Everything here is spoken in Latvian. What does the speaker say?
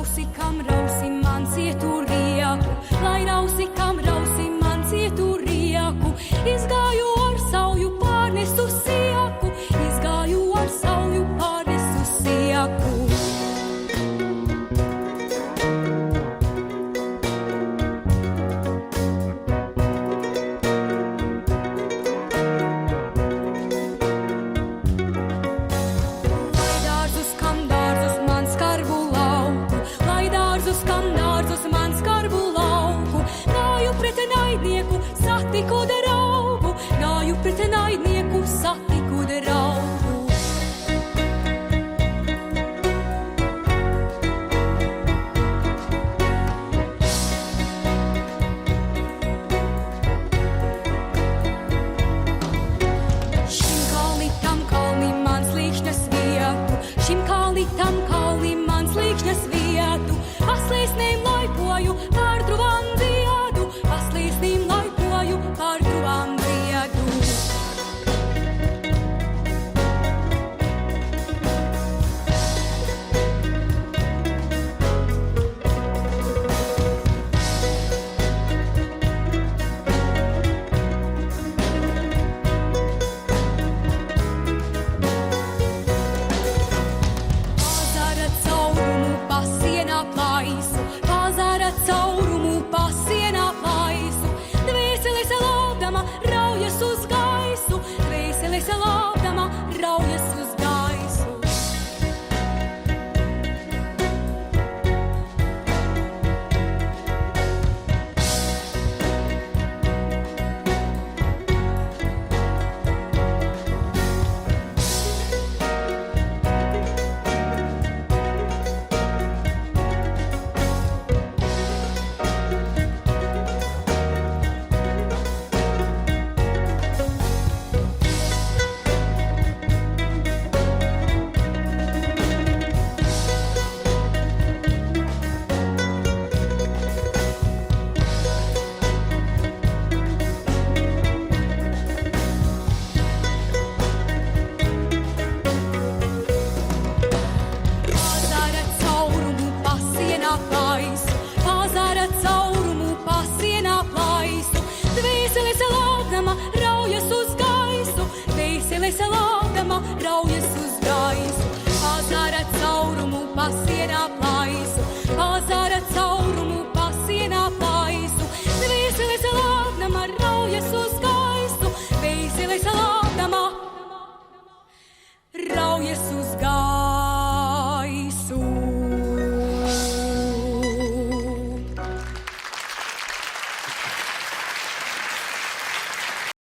rausi, kam rausi man cietu rieku, lai rausi, kam rausi man cietu rieku. Izgāju ar sauju pārnesu sieku, izgāju ar sauju pārnesu sieku. Satiku draugu, gāju pret naidnieku, satiku draugu. Šim kalnitam kalni mans līkšņas vietu, šim kalnitam kalni mans līkšņas vietu. Paslīsnīm laipoju, pārdruvam dziedu, paslīsnīm laipoju, pārdruvam dziedu. Pazara caurumu pasienā plaisu, pazara caurumu pasienā plaisu. Dvēseles laudama raujas uz gaisu, dvēseles laudama raujas uz gaisu. Pazara caurumu pasienā plaisu, dvēseles laudama raujas uz gaisu, dvēseles laudama raujas uz gaisu. Pazara caurumu pasienā plaisu, pazara caurumu pasienā plaisu, dvēseles laudama raujas uz gaisu, dvēseles laudama raujas uz